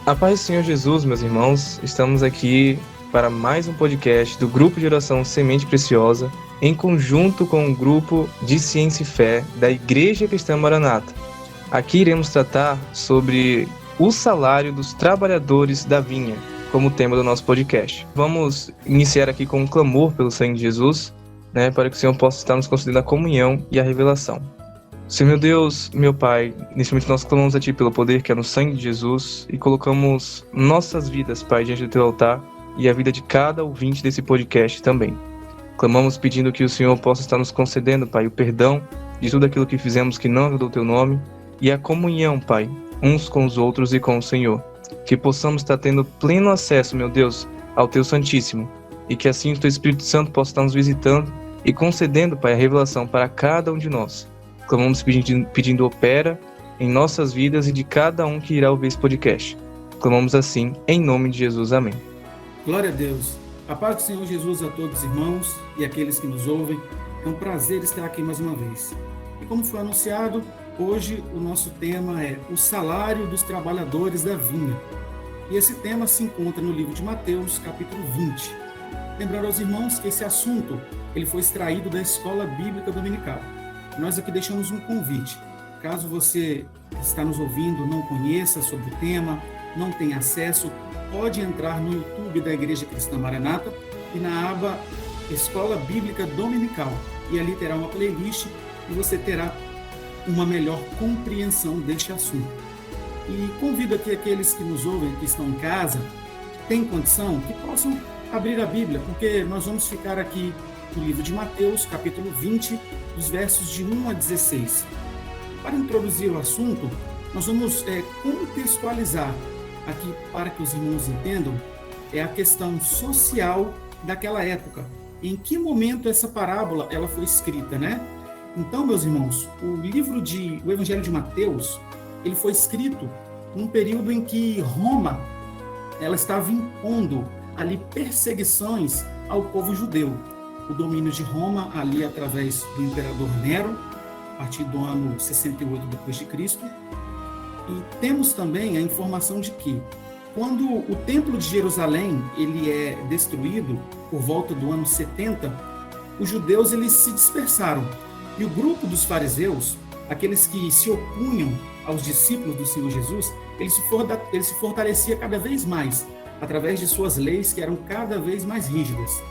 A paz do Senhor Jesus, meus irmãos, estamos aqui para mais um podcast do Grupo de Oração Semente Preciosa, em conjunto com o Grupo de Ciência e Fé da Igreja Cristã Maranata. Aqui iremos tratar sobre o salário dos trabalhadores da vinha, como tema do nosso podcast. Vamos iniciar aqui com um clamor pelo sangue de Jesus, para que o Senhor possa estar nos concedendo a comunhão e a revelação. Senhor meu Deus, meu Pai, neste momento nós clamamos a Ti pelo poder que é no sangue de Jesus e colocamos nossas vidas, Pai, diante do Teu altar e a vida de cada ouvinte desse podcast também. Clamamos pedindo que o Senhor possa estar nos concedendo, Pai, o perdão de tudo aquilo que fizemos que não agradou o Teu nome e a comunhão, Pai, uns com os outros e com o Senhor. Que possamos estar tendo pleno acesso, meu Deus, ao Teu Santíssimo e que assim o Teu Espírito Santo possa estar nos visitando e concedendo, Pai, a revelação para cada um de nós. Clamamos pedindo opera em nossas vidas e de cada um que irá ouvir esse podcast. Clamamos assim, em nome de Jesus. Amém. Glória a Deus. A paz do Senhor Jesus a todos os irmãos e aqueles que nos ouvem. É um prazer estar aqui mais uma vez. E como foi anunciado, hoje o nosso tema é o salário dos trabalhadores da vinha. E esse tema se encontra no livro de Mateus, capítulo 20. Lembrando aos irmãos que esse assunto ele foi extraído da Escola Bíblica Dominical. Nós aqui deixamos um convite. Caso você que está nos ouvindo não conheça sobre o tema, não tenha acesso, pode entrar no YouTube da Igreja Cristã Maranata e na aba Escola Bíblica Dominical. E ali terá uma playlist e você terá uma melhor compreensão deste assunto. E convido aqui aqueles que nos ouvem, que estão em casa, têm condição, que possam abrir a Bíblia, porque nós vamos ficar aqui no livro de Mateus, capítulo 20, dos versos de 1 a 16. Para introduzir o assunto, nós vamos contextualizar aqui, para que os irmãos entendam, a questão social daquela época. Em que momento essa parábola ela foi escrita, né? Então, meus irmãos, o Evangelho de Mateus, ele foi escrito num período em que Roma ela estava impondo ali perseguições ao povo judeu. O domínio de Roma ali através do imperador Nero, a partir do ano 68 d.C. E temos também a informação de que, quando o Templo de Jerusalém ele é destruído por volta do ano 70, os judeus eles se dispersaram. E o grupo dos fariseus, aqueles que se opunham aos discípulos do Senhor Jesus, ele se fortalecia cada vez mais, através de suas leis que eram cada vez mais rígidas.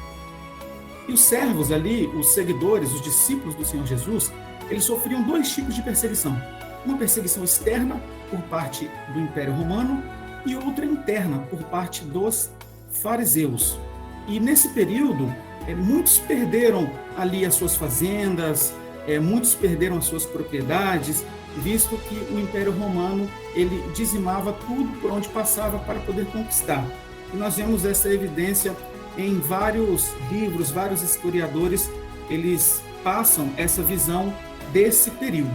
E os servos ali, os seguidores, os discípulos do Senhor Jesus, eles sofriam dois tipos de perseguição. Uma perseguição externa, por parte do Império Romano, e outra interna, por parte dos fariseus. E nesse período, muitos perderam ali as suas fazendas, muitos perderam as suas propriedades, visto que o Império Romano ele dizimava tudo por onde passava para poder conquistar. E nós vemos essa evidência em vários livros, vários historiadores, eles passam essa visão desse período.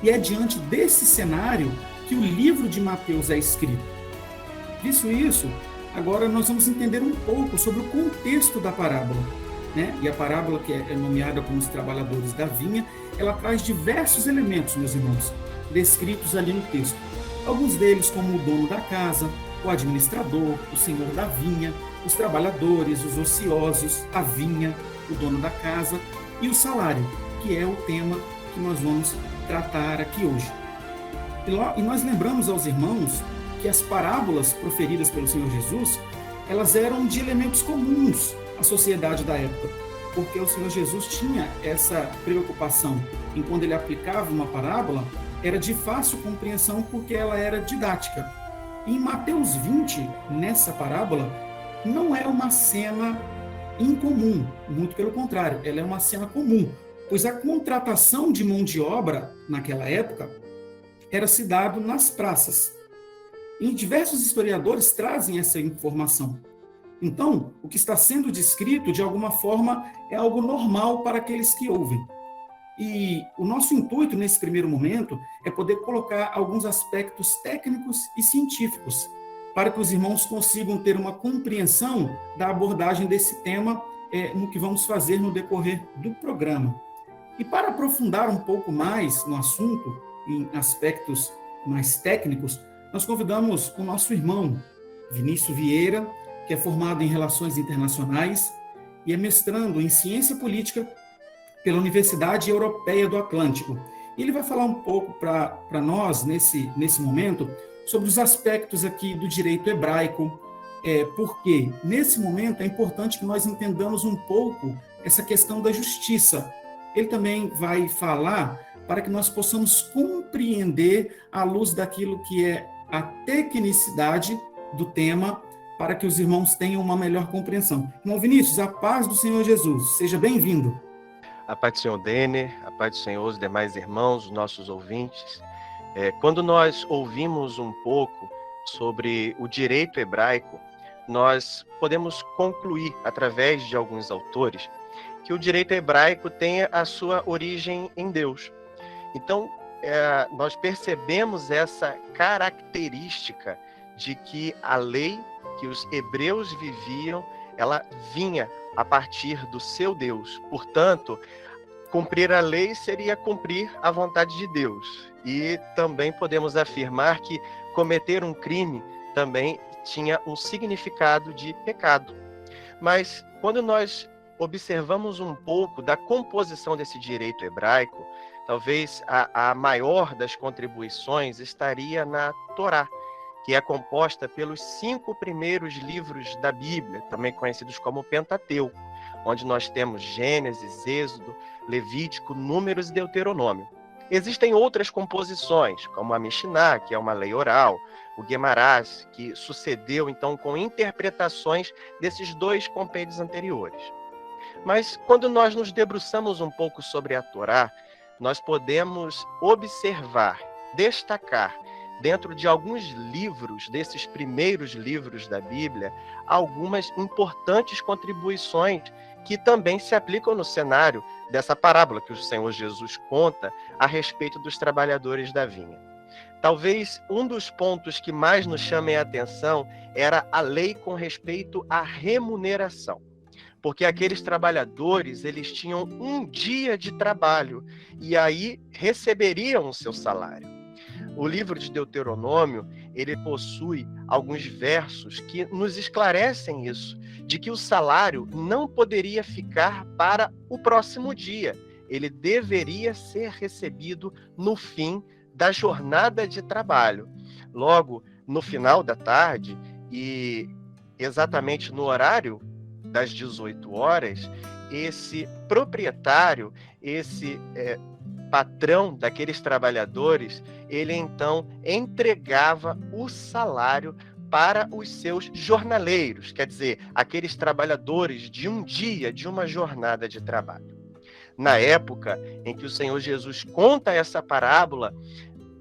E é diante desse cenário que o livro de Mateus é escrito. Visto isso, agora nós vamos entender um pouco sobre o contexto da parábola. E a parábola, que é nomeada como os trabalhadores da vinha, ela traz diversos elementos, meus irmãos, descritos ali no texto. Alguns deles como o dono da casa, o administrador, o senhor da vinha, os trabalhadores, os ociosos, a vinha, o dono da casa e o salário, que é o tema que nós vamos tratar aqui hoje. E nós lembramos aos irmãos que as parábolas proferidas pelo Senhor Jesus, elas eram de elementos comuns à sociedade da época, porque o Senhor Jesus tinha essa preocupação em quando ele aplicava uma parábola, era de fácil compreensão porque ela era didática. E em Mateus 20, nessa parábola, não é uma cena incomum, muito pelo contrário, ela é uma cena comum, pois a contratação de mão de obra naquela época era se dado nas praças. E diversos historiadores trazem essa informação. Então, o que está sendo descrito, de alguma forma, é algo normal para aqueles que ouvem. E o nosso intuito, nesse primeiro momento, é poder colocar alguns aspectos técnicos e científicos, para que os irmãos consigam ter uma compreensão da abordagem desse tema no que vamos fazer no decorrer do programa. E para aprofundar um pouco mais no assunto, em aspectos mais técnicos, nós convidamos o nosso irmão Vinícius Vieira, que é formado em Relações Internacionais e é mestrando em Ciência Política pela Universidade Europeia do Atlântico. E ele vai falar um pouco para nós, nesse momento, sobre os aspectos aqui do direito hebraico, porque nesse momento é importante que nós entendamos um pouco essa questão da justiça. Ele também vai falar para que nós possamos compreender à luz daquilo que é a tecnicidade do tema, para que os irmãos tenham uma melhor compreensão. Irmão Vinícius, a paz do Senhor Jesus, seja bem-vindo. A paz do Senhor Denner, a paz do Senhor os demais irmãos, os nossos ouvintes. Quando nós ouvimos um pouco sobre o direito hebraico, nós podemos concluir, através de alguns autores, que o direito hebraico tem a sua origem em Deus. Então, nós percebemos essa característica de que a lei que os hebreus viviam, ela vinha a partir do seu Deus. Portanto, cumprir a lei seria cumprir a vontade de Deus. E também podemos afirmar que cometer um crime também tinha um significado de pecado. Mas quando nós observamos um pouco da composição desse direito hebraico, talvez a maior das contribuições estaria na Torá, que é composta pelos 5 primeiros livros da Bíblia, também conhecidos como Pentateuco, onde nós temos Gênesis, Êxodo, Levítico, Números e Deuteronômio. Existem outras composições, como a Mishnah, que é uma lei oral, o Guemarás, que sucedeu então com interpretações desses 2 compêndios anteriores. Mas quando nós nos debruçamos um pouco sobre a Torá, nós podemos observar, destacar, dentro de alguns livros, desses primeiros livros da Bíblia, algumas importantes contribuições que também se aplicam no cenário dessa parábola que o Senhor Jesus conta a respeito dos trabalhadores da vinha. Talvez um dos pontos que mais nos chamem a atenção era a lei com respeito à remuneração. Porque aqueles trabalhadores, eles tinham um dia de trabalho e aí receberiam o seu salário. O livro de Deuteronômio, ele possui alguns versos que nos esclarecem isso, de que o salário não poderia ficar para o próximo dia. Ele deveria ser recebido no fim da jornada de trabalho. Logo, no final da tarde e exatamente no horário das 18 horas, esse proprietário, esse patrão daqueles trabalhadores, ele então entregava o salário para os seus jornaleiros, quer dizer, aqueles trabalhadores de um dia, de uma jornada de trabalho. Na época em que o Senhor Jesus conta essa parábola,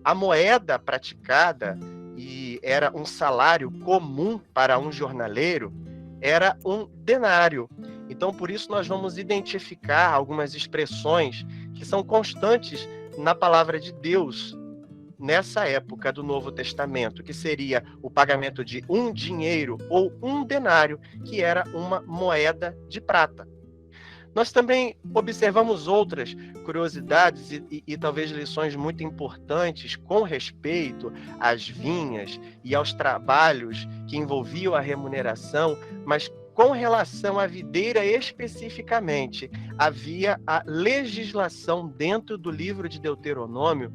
a moeda praticada, e era um salário comum para um jornaleiro, era um denário. Então, por isso, nós vamos identificar algumas expressões que são constantes na palavra de Deus nessa época do Novo Testamento, que seria o pagamento de um dinheiro ou um denário, que era uma moeda de prata. Nós também observamos outras curiosidades e talvez lições muito importantes com respeito às vinhas e aos trabalhos que envolviam a remuneração, mas com relação à videira especificamente, havia a legislação dentro do livro de Deuteronômio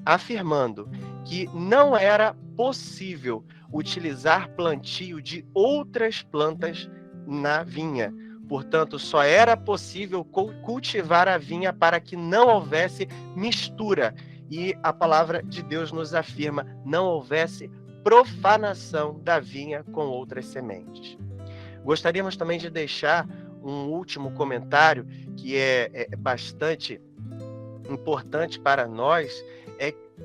afirmando que não era possível utilizar plantio de outras plantas na vinha. Portanto, só era possível cultivar a vinha para que não houvesse mistura. E a palavra de Deus nos afirma, não houvesse profanação da vinha com outras sementes. Gostaríamos também de deixar um último comentário que é bastante importante para nós,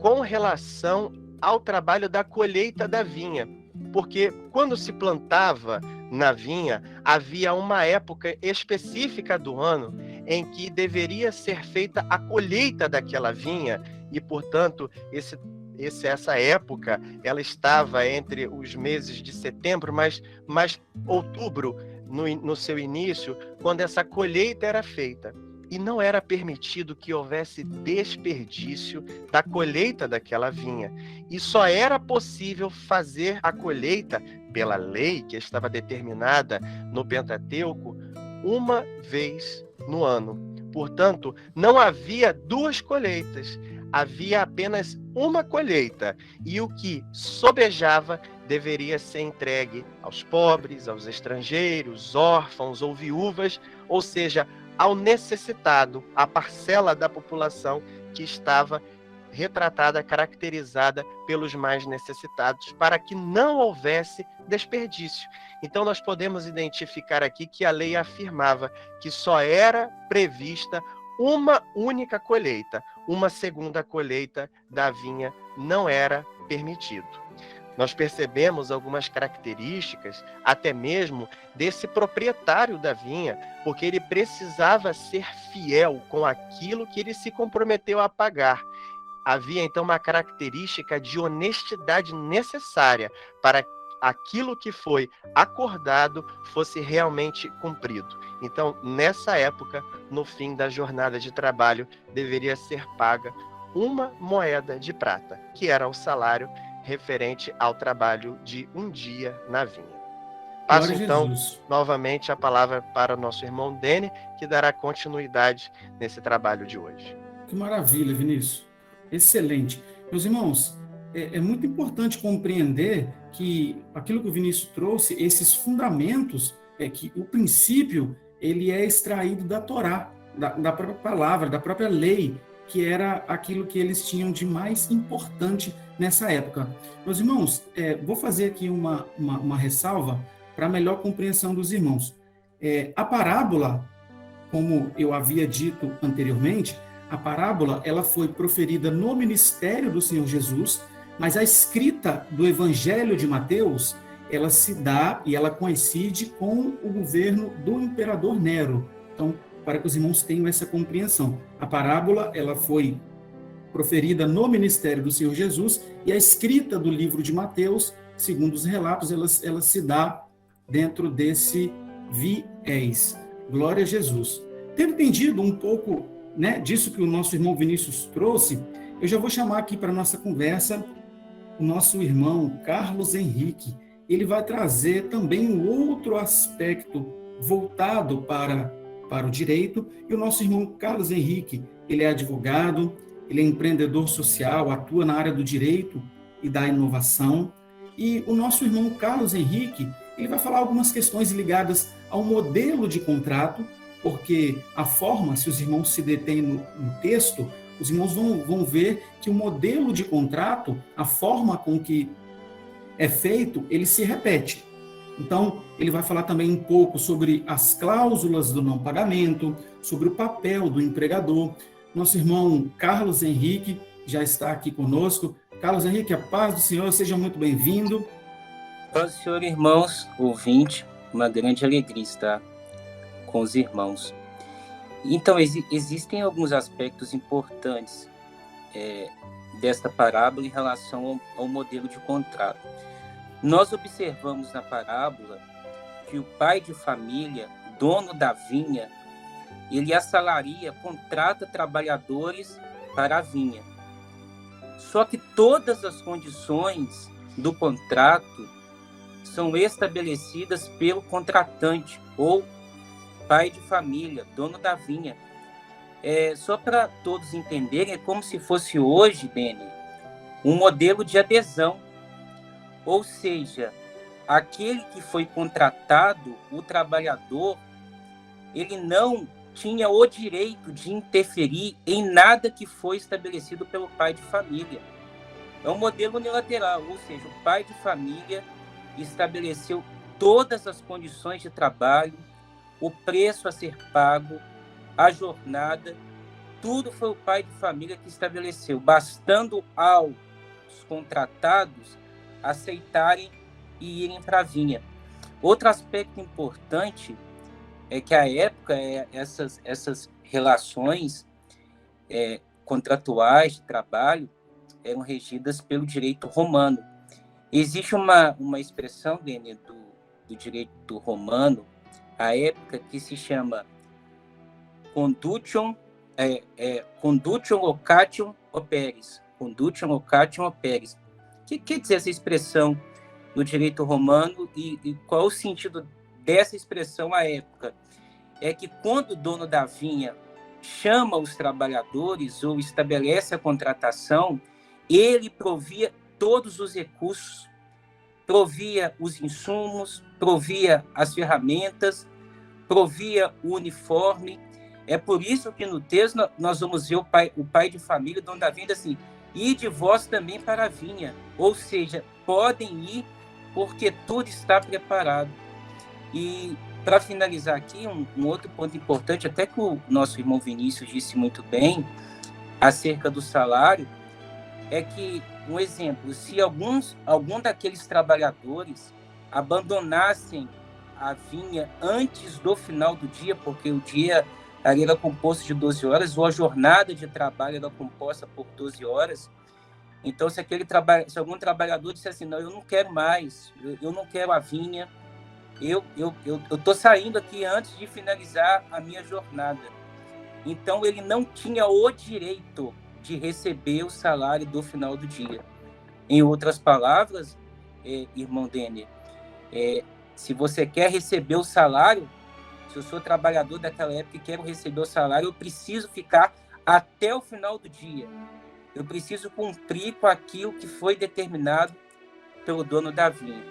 com relação ao trabalho da colheita da vinha. Porque quando se plantava na vinha, havia uma época específica do ano em que deveria ser feita a colheita daquela vinha e, portanto, essa época ela estava entre os meses de setembro, mas outubro, no seu início, quando essa colheita era feita. e não era permitido que houvesse desperdício da colheita daquela vinha. E só era possível fazer a colheita, pela lei que estava determinada no Pentateuco, uma vez no ano. Portanto, não havia duas colheitas, havia apenas uma colheita, e o que sobejava deveria ser entregue aos pobres, aos estrangeiros, órfãos ou viúvas, ou seja, ao necessitado, à parcela da população que estava retratada, caracterizada pelos mais necessitados, para que não houvesse desperdício. Então, nós podemos identificar aqui que a lei afirmava que só era prevista uma única colheita, uma segunda colheita da vinha não era permitido. Nós percebemos algumas características, até mesmo desse proprietário da vinha, porque ele precisava ser fiel com aquilo que ele se comprometeu a pagar. Havia, então, uma característica de honestidade necessária para aquilo que foi acordado fosse realmente cumprido. Então, nessa época, no fim da jornada de trabalho, deveria ser paga uma moeda de prata, que era o salário referente ao trabalho de um dia na vinha. Passo, então, novamente a palavra para o nosso irmão Dene, que dará continuidade nesse trabalho de hoje. Que maravilha, Vinícius. Excelente. Meus irmãos, é muito importante compreender que aquilo que o Vinícius trouxe, esses fundamentos, que o princípio, ele é extraído da Torá, da própria palavra, da própria lei, que era aquilo que eles tinham de mais importante nessa época. Meus irmãos, vou fazer aqui uma ressalva para melhor compreensão dos irmãos. A parábola, como eu havia dito anteriormente, a parábola ela foi proferida no ministério do Senhor Jesus, mas a escrita do Evangelho de Mateus, ela se dá e ela coincide com o governo do imperador Nero. Então, para que os irmãos tenham essa compreensão. A parábola ela foi proferida no ministério do Senhor Jesus e a escrita do livro de Mateus, segundo os relatos, ela se dá dentro desse viés. Glória a Jesus. Tendo entendido um pouco, né, disso que o nosso irmão Vinícius trouxe, eu já vou chamar aqui para a nossa conversa o nosso irmão Carlos Henrique. Ele vai trazer também um outro aspecto voltado para o direito, e o nosso irmão Carlos Henrique, ele é advogado, ele é empreendedor social, atua na área do direito e da inovação, e o nosso irmão Carlos Henrique, ele vai falar algumas questões ligadas ao modelo de contrato, porque a forma, se os irmãos se detêm no texto, os irmãos vão ver que o modelo de contrato, a forma com que é feito, ele se repete. Então, ele vai falar também um pouco sobre as cláusulas do não pagamento, sobre o papel do empregador. Nosso irmão Carlos Henrique já está aqui conosco. Carlos Henrique, a paz do Senhor, seja muito bem-vindo. Paz do Senhor, irmãos, ouvinte, uma grande alegria estar com os irmãos. Então, existem alguns aspectos importantes desta parábola em relação ao modelo de contrato. Nós observamos na parábola que o pai de família, dono da vinha, ele assalaria, contrata trabalhadores para a vinha. Só que todas as condições do contrato são estabelecidas pelo contratante ou pai de família, dono da vinha. Só para todos entenderem, é como se fosse hoje, Beni, um modelo de adesão. Ou seja, aquele que foi contratado, o trabalhador, ele não tinha o direito de interferir em nada que foi estabelecido pelo pai de família. É um modelo unilateral, ou seja, o pai de família estabeleceu todas as condições de trabalho, o preço a ser pago, a jornada, tudo foi o pai de família que estabeleceu, bastando aos contratados aceitarem e irem para a vinha. Outro aspecto importante é que, à época, essas relações contratuais de trabalho eram regidas pelo direito romano. Existe uma expressão do direito romano, à época, que se chama Conduction ocatium operis. Conduction ocatium operis. O que quer dizer essa expressão no direito romano e qual é o sentido dessa expressão à época? É que quando o dono da vinha chama os trabalhadores ou estabelece a contratação, ele provia todos os recursos, provia os insumos, provia as ferramentas, provia o uniforme. É por isso que no texto nós vamos ver o pai de família, o dono da vinha, assim, ide vós também para a vinha, ou seja, podem ir porque tudo está preparado. E para finalizar aqui, um outro ponto importante, até que o nosso irmão Vinícius disse muito bem, acerca do salário, é que, um exemplo, se algum daqueles trabalhadores abandonassem a vinha antes do final do dia, porque o dia era composto de 12 horas, ou a jornada de trabalho era composta por 12 horas, então se algum trabalhador disse assim, não, eu não quero mais, eu não quero a vinha, eu estou saindo aqui antes de finalizar a minha jornada. Então, ele não tinha o direito de receber o salário do final do dia. Em outras palavras, irmão Denner, se você quer receber o salário, se eu sou trabalhador daquela época e quero receber o salário, eu preciso ficar até o final do dia. Eu preciso cumprir com aquilo que foi determinado pelo dono da vinha.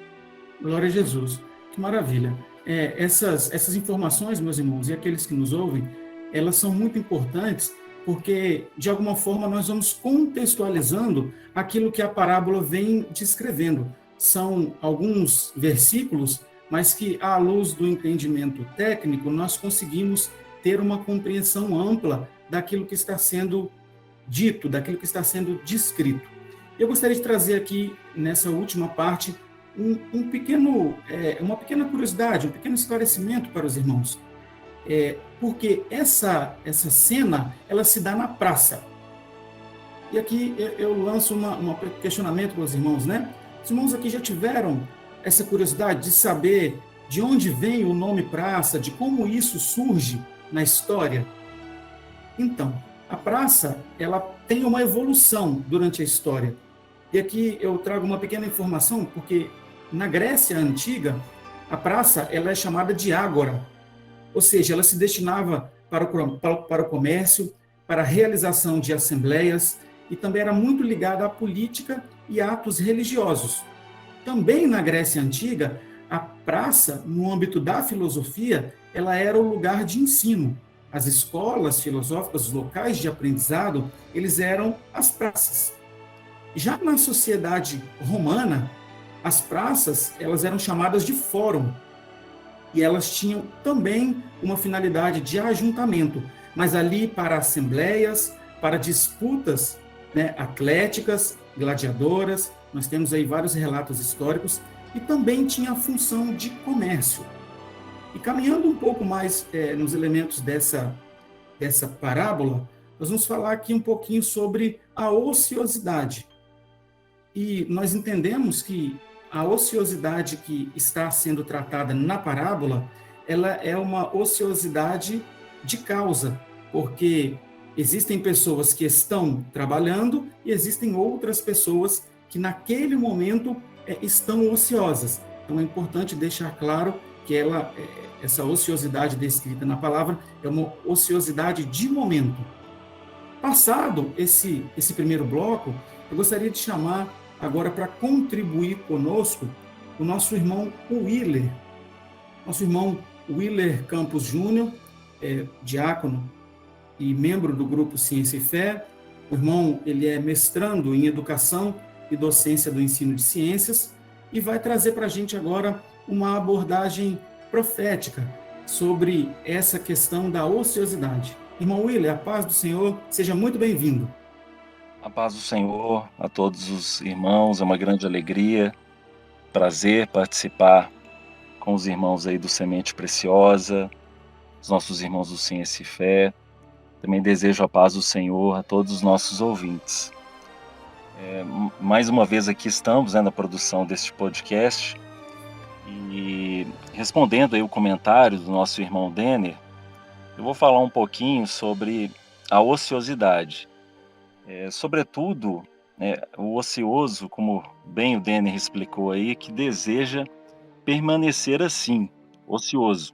Glória a Jesus. Que maravilha. Essas informações, meus irmãos, e aqueles que nos ouvem, elas são muito importantes porque, de alguma forma, nós vamos contextualizando aquilo que a parábola vem descrevendo. São alguns versículos, mas que, à luz do entendimento técnico, nós conseguimos ter uma compreensão ampla daquilo que está sendo dito, daquilo que está sendo descrito. Eu gostaria de trazer aqui, nessa última parte, uma pequena curiosidade, um pequeno esclarecimento para os irmãos. Porque essa cena, ela se dá na praça. E aqui eu lanço um questionamento para os irmãos, né? Os irmãos aqui já tiveram essa curiosidade de saber de onde vem o nome praça, de como isso surge na história? Então, a praça, ela tem uma evolução durante a história. E aqui eu trago uma pequena informação, porque na Grécia Antiga, a praça ela é chamada de ágora, ou seja, ela se destinava para o comércio, para a realização de assembleias, e também era muito ligada à política e atos religiosos. Também na Grécia Antiga, a praça, no âmbito da filosofia, ela era o lugar de ensino. As escolas filosóficas, os locais de aprendizado, eles eram as praças. Já na sociedade romana, as praças, elas eram chamadas de fórum, e elas tinham também uma finalidade de ajuntamento, mas ali para assembleias, para disputas, né, atléticas, gladiadoras, nós temos aí vários relatos históricos, e também tinha a função de comércio. E caminhando um pouco mais nos elementos dessa parábola, nós vamos falar aqui um pouquinho sobre a ociosidade. E nós entendemos que a ociosidade que está sendo tratada na parábola, ela é uma ociosidade de causa, porque existem pessoas que estão trabalhando e existem outras pessoas que naquele momento estão ociosas. Então é importante deixar claro que essa ociosidade descrita na palavra é uma ociosidade de momento. Passado esse primeiro bloco, eu gostaria de chamar agora para contribuir conosco o nosso irmão Willer. Nosso irmão Willer Campos Júnior, diácono e membro do grupo Ciência e Fé. O irmão ele é mestrando em Educação e Docência do Ensino de Ciências e vai trazer para a gente agora uma abordagem profética sobre essa questão da ociosidade. Irmão Willer, a paz do Senhor, seja muito bem-vindo. A paz do Senhor a todos os irmãos, é uma grande alegria, prazer participar com os irmãos aí do Semente Preciosa, os nossos irmãos do Ciência e Fé. Também desejo a paz do Senhor a todos os nossos ouvintes. Mais uma vez aqui estamos na produção deste podcast e respondendo aí o comentário do nosso irmão Denner, eu vou falar um pouquinho sobre a ociosidade. Sobretudo, o ocioso, como bem o Denner explicou aí, que deseja permanecer assim, ocioso.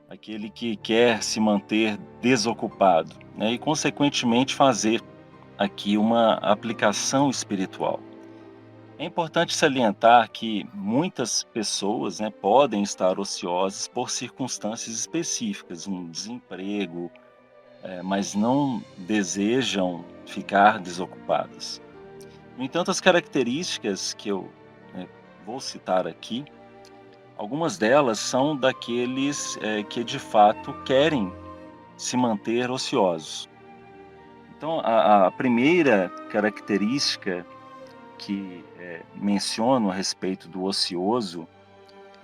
Aquele que quer se manter desocupado, né? E, consequentemente, fazer aqui uma aplicação espiritual. É importante salientar que muitas pessoas, né, podem estar ociosas por circunstâncias específicas, um desemprego, mas não desejam ficar desocupadas. No entanto, as características que eu vou citar aqui, algumas delas são daqueles que de fato querem se manter ociosos. Então, a primeira característica que menciono a respeito do ocioso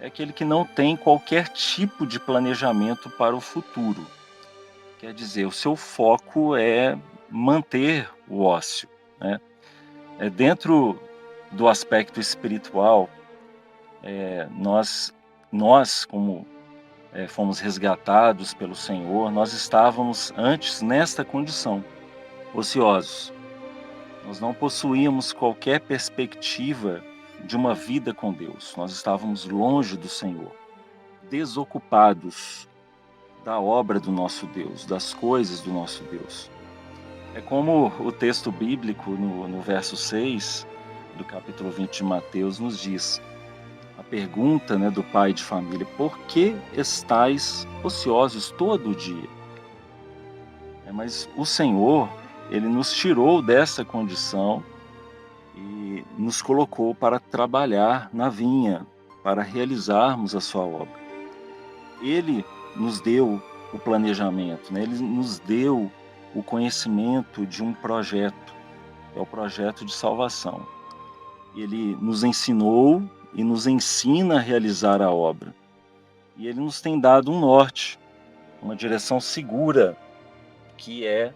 é aquele que não tem qualquer tipo de planejamento para o futuro. Quer dizer, o seu foco é manter o ócio, né? Dentro do aspecto espiritual, nós como fomos resgatados pelo Senhor, nós estávamos antes nesta condição, ociosos. Nós não possuíamos qualquer perspectiva de uma vida com Deus. Nós estávamos longe do Senhor, desocupados da obra do nosso Deus, das coisas do nosso Deus. É como o texto bíblico no verso 6 do capítulo 20 de Mateus nos diz. A pergunta, né, do pai de família: por que estáis ociosos todo o dia? Mas o Senhor, Ele nos tirou dessa condição e nos colocou para trabalhar na vinha, para realizarmos a sua obra. Ele nos deu o planejamento, né? Ele nos deu o conhecimento de um projeto, que é o projeto de salvação. Ele nos ensinou e nos ensina a realizar a obra. E Ele nos tem dado um norte, uma direção segura, que é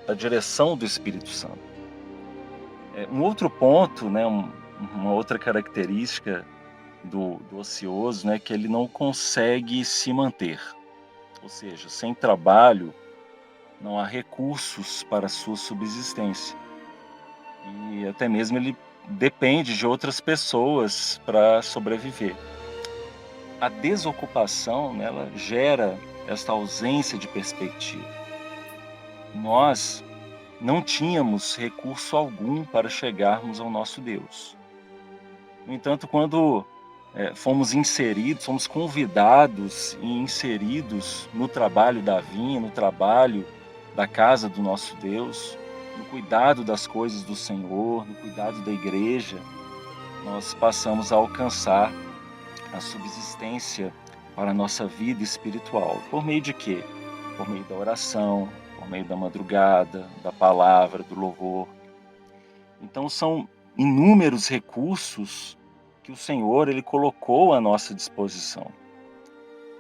a direção do Espírito Santo. Um outro ponto, né, uma outra característica do ocioso, né, que ele não consegue se manter. Ou seja, sem trabalho, não há recursos para a sua subsistência. E até mesmo ele depende de outras pessoas para sobreviver. A desocupação, né, ela gera esta ausência de perspectiva. Nós não tínhamos recurso algum para chegarmos ao nosso Deus. No entanto, quando fomos convidados e inseridos no trabalho da vinha, no trabalho da casa do nosso Deus, no cuidado das coisas do Senhor, no cuidado da igreja, nós passamos a alcançar a subsistência para a nossa vida espiritual. Por meio de quê? Por meio da oração, por meio da madrugada, da palavra, do louvor. Então são inúmeros recursos que o Senhor Ele colocou à nossa disposição.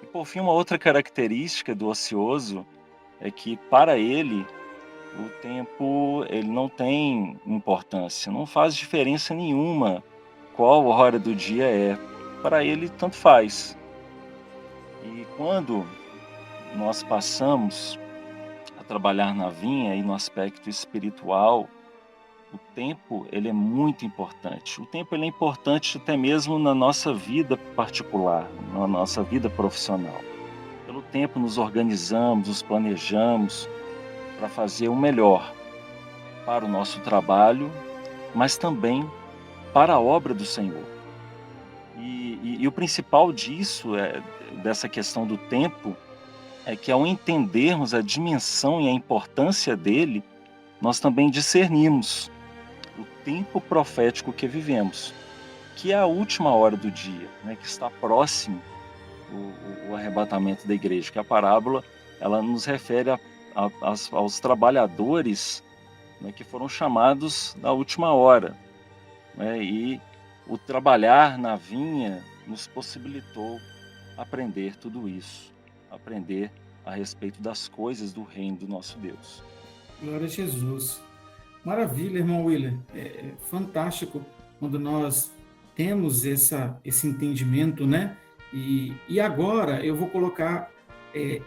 E por fim, uma outra característica do ocioso é que para ele o tempo ele não tem importância, não faz diferença nenhuma qual hora do dia é. Para ele tanto faz. E quando nós passamos a trabalhar na vinha e no aspecto espiritual, o tempo ele é muito importante. O tempo ele é importante até mesmo na nossa vida particular, na nossa vida profissional. Pelo tempo nos organizamos, nos planejamos para fazer o melhor para o nosso trabalho, mas também para a obra do Senhor. E o principal disso, dessa questão do tempo, é que ao entendermos a dimensão e a importância dele, nós também discernimos o tempo profético que vivemos, que é a última hora do dia, né, que está próximo o arrebatamento da igreja, que a parábola ela nos refere aos trabalhadores, né, que foram chamados na última hora, né, e o trabalhar na vinha nos possibilitou aprender tudo isso, aprender a respeito das coisas do reino do nosso Deus. Glória a Jesus. Maravilha, irmão William. É fantástico quando nós temos esse entendimento, né? E agora eu vou colocar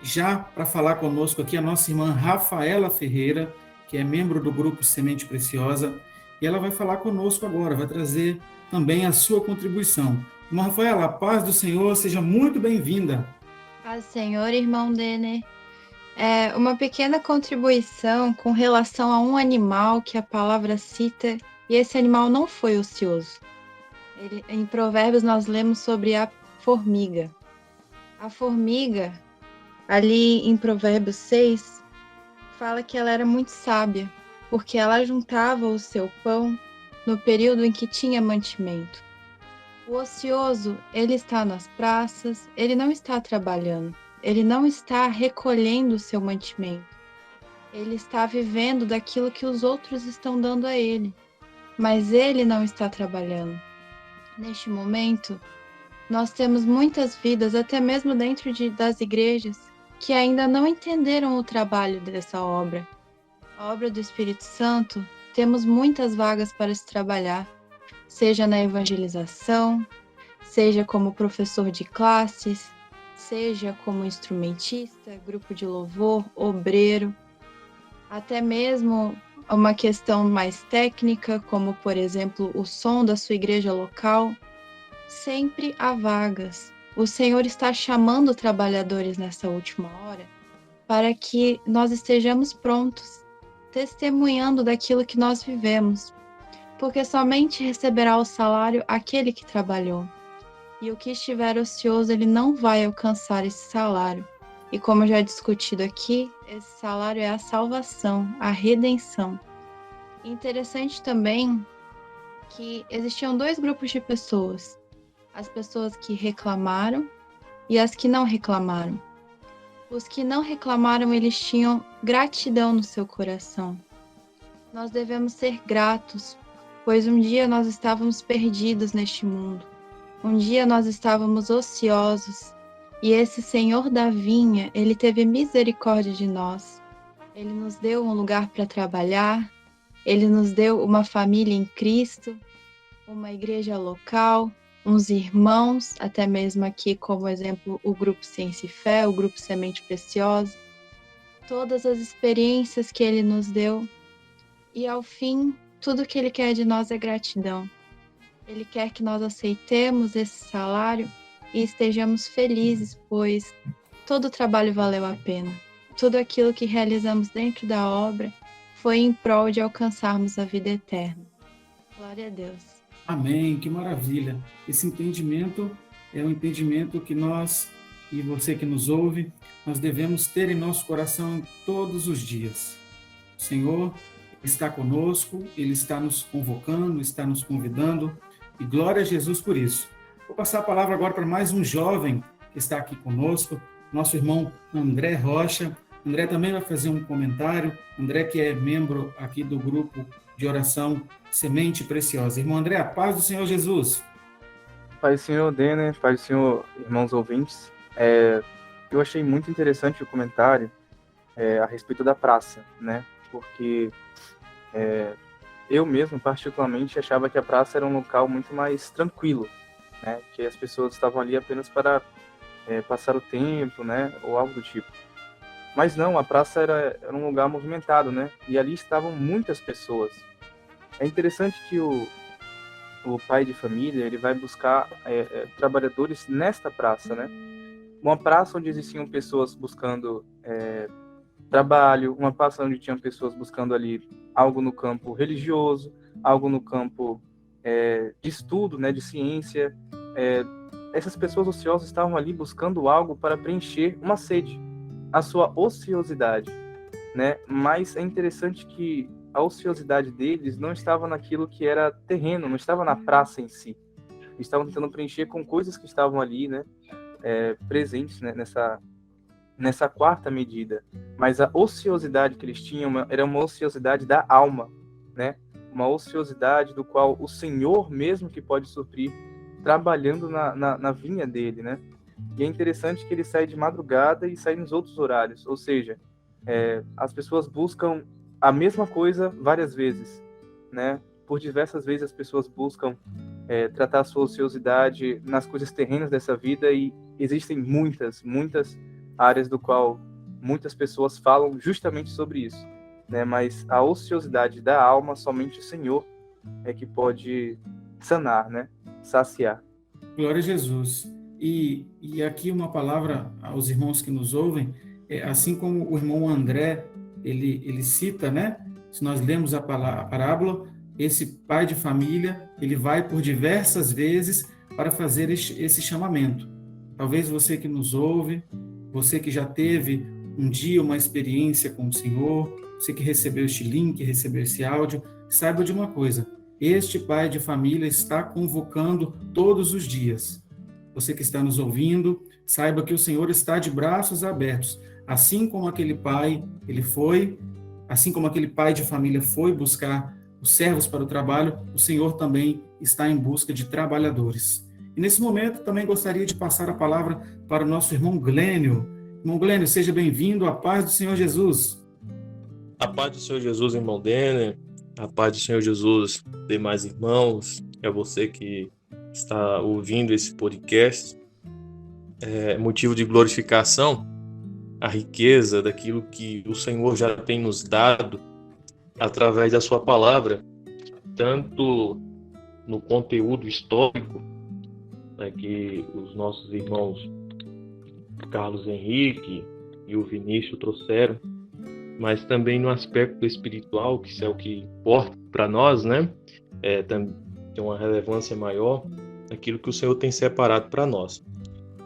já para falar conosco aqui a nossa irmã Rafaela Ferreira, que é membro do grupo Semente Preciosa, e ela vai falar conosco agora, vai trazer também a sua contribuição. Irmã Rafaela, a paz do Senhor, seja muito bem-vinda. Paz do Senhor, irmão Denner. Uma pequena contribuição com relação a um animal que a palavra cita, e esse animal não foi ocioso. Em Provérbios nós lemos sobre a formiga. A formiga, ali em Provérbios 6, fala que ela era muito sábia, porque ela juntava o seu pão no período em que tinha mantimento. O ocioso, ele está nas praças, ele não está trabalhando, ele não está recolhendo o seu mantimento. Ele está vivendo daquilo que os outros estão dando a ele, mas ele não está trabalhando. Neste momento, nós temos muitas vidas, até mesmo dentro das igrejas, que ainda não entenderam o trabalho dessa obra. A obra do Espírito Santo, temos muitas vagas para se trabalhar, seja na evangelização, seja como professor de classes, seja como instrumentista, grupo de louvor, obreiro, até mesmo uma questão mais técnica, como, por exemplo, o som da sua igreja local. Sempre há vagas. O Senhor está chamando trabalhadores nessa última hora para que nós estejamos prontos, testemunhando daquilo que nós vivemos, porque somente receberá o salário aquele que trabalhou. E o que estiver ocioso, ele não vai alcançar esse salário. E como já discutido aqui, esse salário é a salvação, a redenção. Interessante também que existiam dois grupos de pessoas. As pessoas que reclamaram e as que não reclamaram. Os que não reclamaram, eles tinham gratidão no seu coração. Nós devemos ser gratos, pois um dia nós estávamos perdidos neste mundo. Um dia nós estávamos ociosos, e esse Senhor da vinha, ele teve misericórdia de nós. Ele nos deu um lugar para trabalhar, ele nos deu uma família em Cristo, uma igreja local, uns irmãos, até mesmo aqui como exemplo o Grupo Ciência e Fé, o Grupo Semente Preciosa, todas as experiências que ele nos deu, e ao fim, tudo que ele quer de nós é gratidão. Ele quer que nós aceitemos esse salário e estejamos felizes, pois todo o trabalho valeu a pena. Tudo aquilo que realizamos dentro da obra foi em prol de alcançarmos a vida eterna. Glória a Deus. Amém, que maravilha. Esse entendimento é um entendimento que nós, e você que nos ouve, nós devemos ter em nosso coração todos os dias. O Senhor está conosco, Ele está nos convocando, está nos convidando, e glória a Jesus por isso. Vou passar a palavra agora para mais um jovem que está aqui conosco, nosso irmão André Rocha. André também vai fazer um comentário. André, que é membro aqui do grupo de oração Semente Preciosa. Irmão André, a paz do Senhor Jesus. Paz do Senhor, Denner, paz do Senhor, irmãos ouvintes. Eu achei muito interessante o comentário a respeito da praça, né? Porque eu mesmo, particularmente, achava que a praça era um local muito mais tranquilo, né? Que as pessoas estavam ali apenas para passar o tempo, né? Ou algo do tipo. Mas não, a praça era um lugar movimentado, né? E ali estavam muitas pessoas. É interessante que o pai de família, ele vai buscar trabalhadores nesta praça, né? Uma praça onde existiam pessoas buscando trabalho, uma praça onde tinham pessoas buscando ali algo no campo religioso, algo no campo de estudo, né, de ciência. Essas pessoas ociosas estavam ali buscando algo para preencher uma sede, a sua ociosidade, né? Mas é interessante que a ociosidade deles não estava naquilo que era terreno, não estava na praça em si. Eles estavam tentando preencher com coisas que estavam ali, né, presentes, né, nessa quarta medida. Mas a ociosidade que eles tinham era uma ociosidade da alma, né? Uma ociosidade do qual o Senhor mesmo que pode suprir, trabalhando na vinha dele, né? E é interessante que ele sai de madrugada e sai nos outros horários, ou seja, as pessoas buscam a mesma coisa várias vezes, né? Por diversas vezes as pessoas buscam tratar a sua ociosidade nas coisas terrenas dessa vida, e existem muitas áreas do qual muitas pessoas falam justamente sobre isso, né? Mas a ociosidade da alma, somente o Senhor é que pode sanar, né? Saciar. Glória a Jesus. E aqui uma palavra aos irmãos que nos ouvem, assim como o irmão André, ele cita, né? Se nós lemos a parábola, esse pai de família, ele vai por diversas vezes para fazer esse chamamento. Talvez você que nos ouve, você que já teve um dia uma experiência com o Senhor, você que recebeu este link, recebeu esse áudio, saiba de uma coisa: este pai de família está convocando todos os dias. Você que está nos ouvindo, saiba que o Senhor está de braços abertos. Assim como aquele pai, assim como aquele pai de família foi buscar os servos para o trabalho, o Senhor também está em busca de trabalhadores. E nesse momento também gostaria de passar a palavra para o nosso irmão Glênio. Irmão Glênio, seja bem-vindo, à paz do Senhor Jesus. A paz do Senhor Jesus, irmão Denner. A paz do Senhor Jesus, demais irmãos. É você que está ouvindo esse podcast. É motivo de glorificação a riqueza daquilo que o Senhor já tem nos dado através da sua palavra, tanto no conteúdo histórico, né, que os nossos irmãos Carlos Henrique e o Vinícius trouxeram, mas também no aspecto espiritual, que isso é o que importa para nós, né? Tem uma relevância maior daquilo que o Senhor tem separado para nós.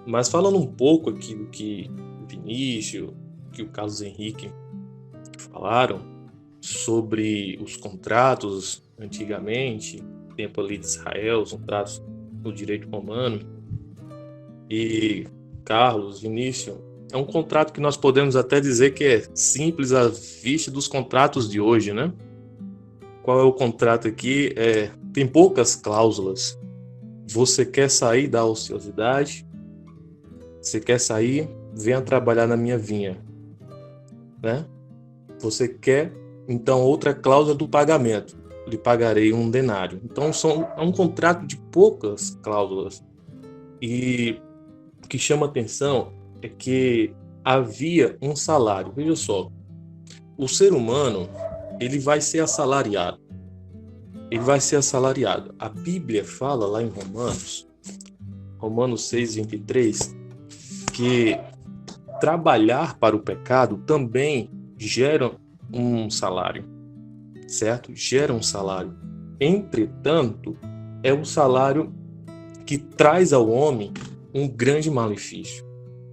Mas falando um pouco aqui do que o Vinícius, que o Carlos Henrique falaram sobre os contratos antigamente, tempo ali de Israel, os contratos no direito romano, e Carlos, Vinícius, é um contrato que nós podemos até dizer que é simples à vista dos contratos de hoje, né? Qual é o contrato aqui? Tem poucas cláusulas. Você quer sair da ociosidade? Você quer sair? Venha trabalhar na minha vinha, né? Você quer? Então, outra cláusula do pagamento. Lhe pagarei um denário. Então, é um contrato de poucas cláusulas. E o que chama atenção é que havia um salário. Veja só, o ser humano, ele vai ser assalariado. Ele vai ser assalariado. A Bíblia fala lá em Romanos 6:23, que trabalhar para o pecado também gera um salário, certo? Gera um salário. Entretanto, é o salário que traz ao homem um grande malefício.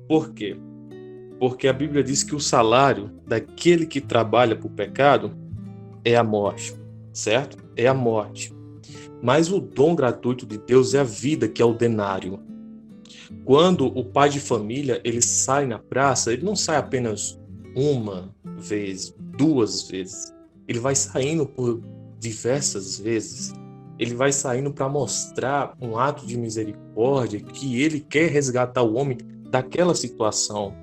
Por quê? Porque a Bíblia diz que o salário daquele que trabalha por pecado é a morte, certo? É a morte. Mas o dom gratuito de Deus é a vida, que é o denário. Quando o pai de família ele sai na praça, ele não sai apenas uma vez, duas vezes. Ele vai saindo por diversas vezes. Ele vai saindo para mostrar um ato de misericórdia, que ele quer resgatar o homem daquela situação.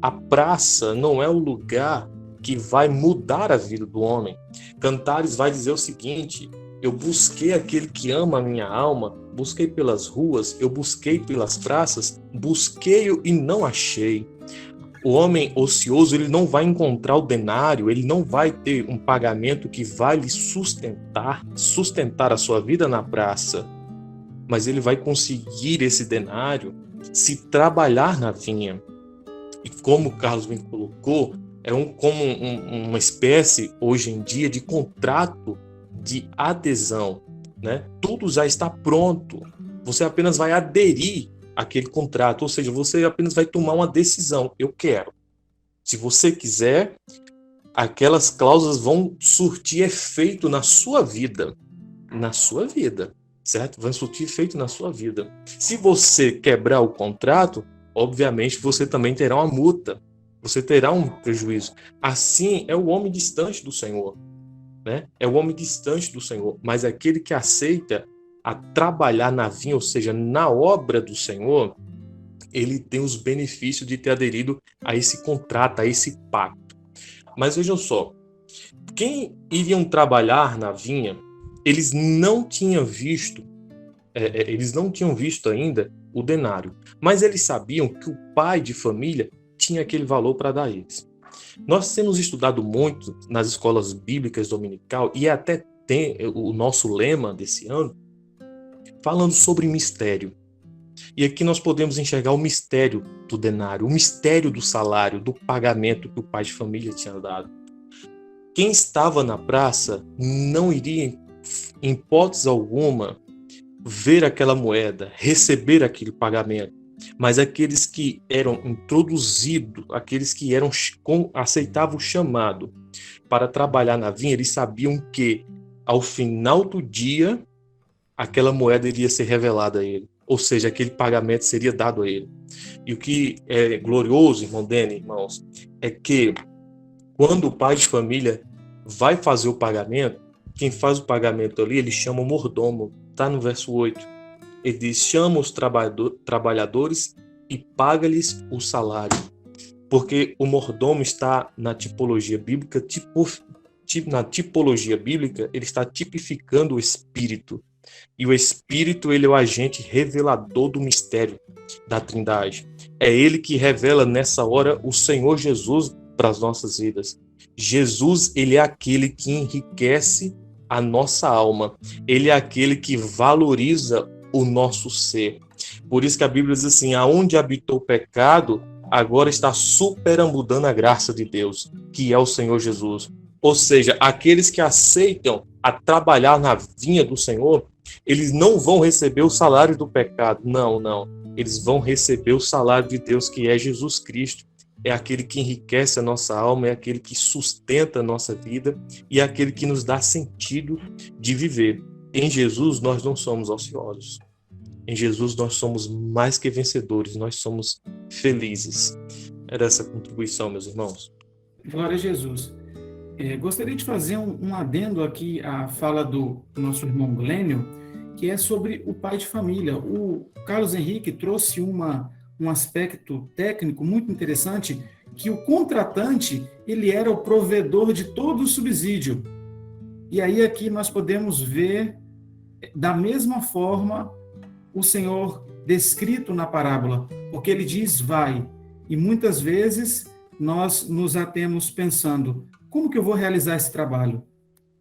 A praça não é o lugar que vai mudar a vida do homem. Cantares vai dizer o seguinte: eu busquei aquele que ama a minha alma, busquei pelas ruas, eu busquei pelas praças, busquei-o e não achei. O homem ocioso, ele não vai encontrar o denário, ele não vai ter um pagamento que vai lhe sustentar a sua vida na praça, mas ele vai conseguir esse denário se trabalhar na vinha. E como o Carlos bem colocou, é como uma espécie, hoje em dia, de contrato de adesão, né? Tudo já está pronto. Você apenas vai aderir àquele contrato, ou seja, você apenas vai tomar uma decisão. Eu quero. Se você quiser, aquelas cláusulas vão surtir efeito na sua vida. Na sua vida, certo? Vão surtir efeito na sua vida. Se você quebrar o contrato, obviamente você também terá uma multa. Você terá um prejuízo. Assim é o homem distante do Senhor, né? É o homem distante do Senhor. Mas aquele que aceita a trabalhar na vinha, ou seja, na obra do Senhor, ele tem os benefícios de ter aderido a esse contrato, a esse pacto. Mas vejam só, quem iriam trabalhar na vinha, eles não tinham visto ainda o denário, mas eles sabiam que o pai de família tinha aquele valor para dar a eles. Nós temos estudado muito nas escolas bíblicas dominical e até tem o nosso lema desse ano falando sobre mistério. E aqui nós podemos enxergar o mistério do denário, o mistério do salário, do pagamento que o pai de família tinha dado. Quem estava na praça não iria, em hipótese alguma, ver aquela moeda, receber aquele pagamento. Mas aqueles que eram introduzidos, aqueles que aceitavam o chamado para trabalhar na vinha, eles sabiam que, ao final do dia, aquela moeda iria ser revelada a ele. Ou seja, aquele pagamento seria dado a ele. E o que é glorioso, irmão Dene, irmãos, é que quando o pai de família vai fazer o pagamento, quem faz o pagamento ali, ele chama o mordomo. Está no verso 8. Ele diz, chama os trabalhadores e paga-lhes o salário. Porque o mordomo está na tipologia bíblica, na tipologia bíblica, ele está tipificando o Espírito. E o Espírito, ele é o agente revelador do mistério da Trindade. É ele que revela nessa hora o Senhor Jesus para as nossas vidas. Jesus, ele é aquele que enriquece a nossa alma. Ele é aquele que valoriza o nosso ser. Por isso que a Bíblia diz assim, aonde habitou o pecado, agora está superabundando a graça de Deus, que é o Senhor Jesus. Ou seja, aqueles que aceitam a trabalhar na vinha do Senhor, eles não vão receber o salário do pecado. Não, não. Eles vão receber o salário de Deus, que é Jesus Cristo. É aquele que enriquece a nossa alma, é aquele que sustenta a nossa vida e é aquele que nos dá sentido de viver. Em Jesus, nós não somos ociosos. Em Jesus, nós somos mais que vencedores, nós somos felizes. Era essa contribuição, meus irmãos. Glória a Jesus. Gostaria de fazer um adendo aqui à fala do nosso irmão Glênio, que é sobre o pai de família. O Carlos Henrique trouxe um aspecto técnico muito interessante, que o contratante, ele era o provedor de todo o subsídio. E aí aqui nós podemos ver, da mesma forma, o Senhor descrito na parábola, porque ele diz, vai. E muitas vezes nós nos atemos pensando, como que eu vou realizar esse trabalho?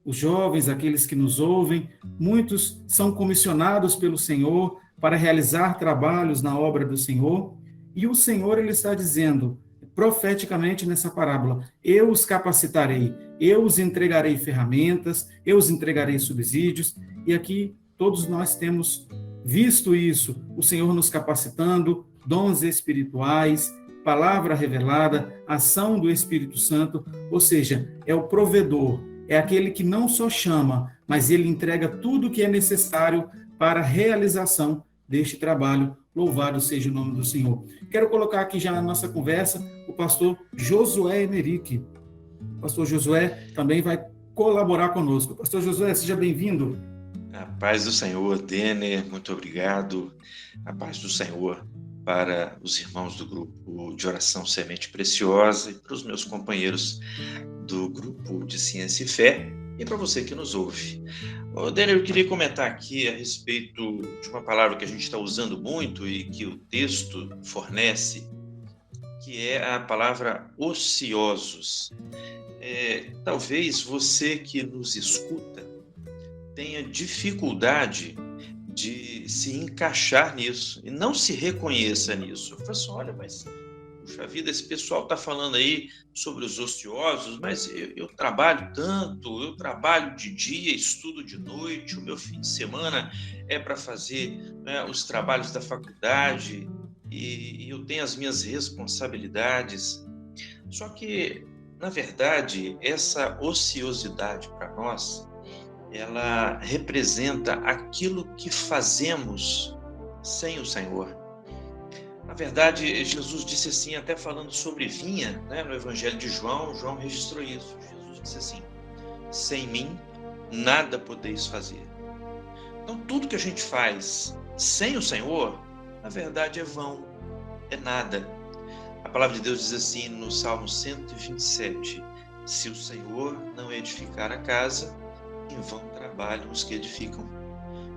Os jovens, aqueles que nos ouvem, muitos são comissionados pelo Senhor para realizar trabalhos na obra do Senhor, e o Senhor, ele está dizendo, profeticamente nessa parábola, eu os capacitarei, eu os entregarei ferramentas, eu os entregarei subsídios, e aqui todos nós temos visto isso, o Senhor nos capacitando, dons espirituais, palavra revelada, ação do Espírito Santo, ou seja, é o provedor, é aquele que não só chama, mas ele entrega tudo o que é necessário para a realização deste trabalho. Louvado seja o nome do Senhor. Quero colocar aqui já na nossa conversa o pastor Josué Emerick. O pastor Josué também vai colaborar conosco. Pastor Josué, seja bem-vindo. A paz do Senhor, Denner, muito obrigado. A paz do Senhor para os irmãos do grupo de oração Semente Preciosa e para os meus companheiros do grupo de Ciência e Fé e para você que nos ouve. Denner, eu queria comentar aqui a respeito de uma palavra que a gente está usando muito e que o texto fornece, que é a palavra ociosos. Talvez você que nos escuta tenha dificuldade de se encaixar nisso e não se reconheça nisso. Eu falo assim, olha, mas, puxa vida, esse pessoal está falando aí sobre os ociosos, mas eu trabalho tanto, eu trabalho de dia, estudo de noite, o meu fim de semana é para fazer os trabalhos da faculdade e eu tenho as minhas responsabilidades. Só que, na verdade, essa ociosidade para nós, ela representa aquilo que fazemos sem o Senhor. Na verdade, Jesus disse assim, até falando sobre vinha, né, no Evangelho de João, João registrou isso. Jesus disse assim, sem mim, nada podeis fazer. Então, tudo que a gente faz sem o Senhor, na verdade, é vão, é nada. A palavra de Deus diz assim, no Salmo 127, se o Senhor não edificar a casa, em vão trabalham os que edificam.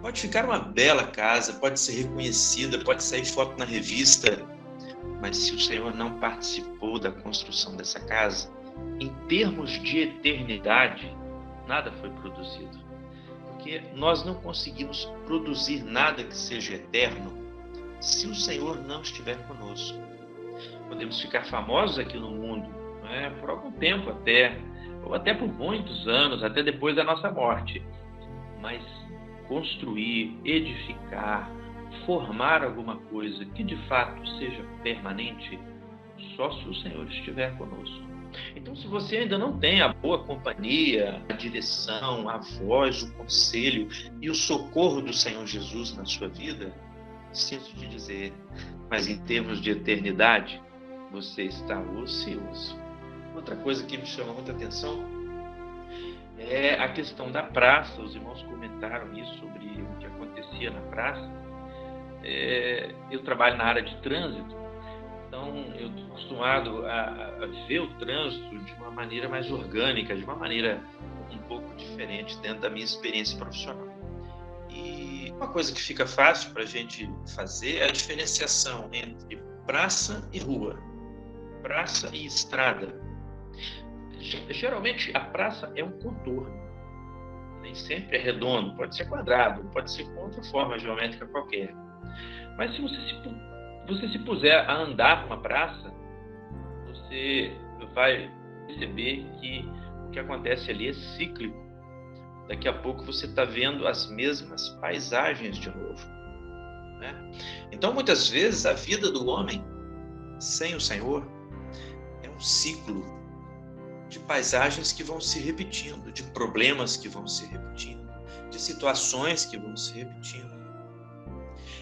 Pode ficar uma bela casa, pode ser reconhecida, pode sair foto na revista, mas se o Senhor não participou da construção dessa casa, em termos de eternidade, nada foi produzido. Porque nós não conseguimos produzir nada que seja eterno se o Senhor não estiver conosco. Podemos ficar famosos aqui no mundo, né, por algum tempo até, ou até por muitos anos, até depois da nossa morte. Mas construir, edificar, formar alguma coisa que de fato seja permanente, só se o Senhor estiver conosco. Então, se você ainda não tem a boa companhia, a direção, a voz, o conselho e o socorro do Senhor Jesus na sua vida, sinto te dizer, mas em termos de eternidade, você está ocioso. Outra coisa que me chama muita atenção é a questão da praça. Os irmãos comentaram isso sobre o que acontecia na praça. Eu trabalho na área de trânsito, então eu estou acostumado a ver o trânsito de uma maneira mais orgânica, de uma maneira um pouco diferente dentro da minha experiência profissional. E uma coisa que fica fácil para a gente fazer é a diferenciação entre praça e rua, praça e estrada. Geralmente a praça é um contorno, nem sempre é redondo, pode ser quadrado, pode ser com outra forma geométrica qualquer. Mas se você se puser a andar numa praça, você vai perceber que o que acontece ali é cíclico. Daqui a pouco você está vendo as mesmas paisagens de novo, né? Então, muitas vezes, a vida do homem sem o Senhor é um ciclo de paisagens que vão se repetindo, de problemas que vão se repetindo, de situações que vão se repetindo.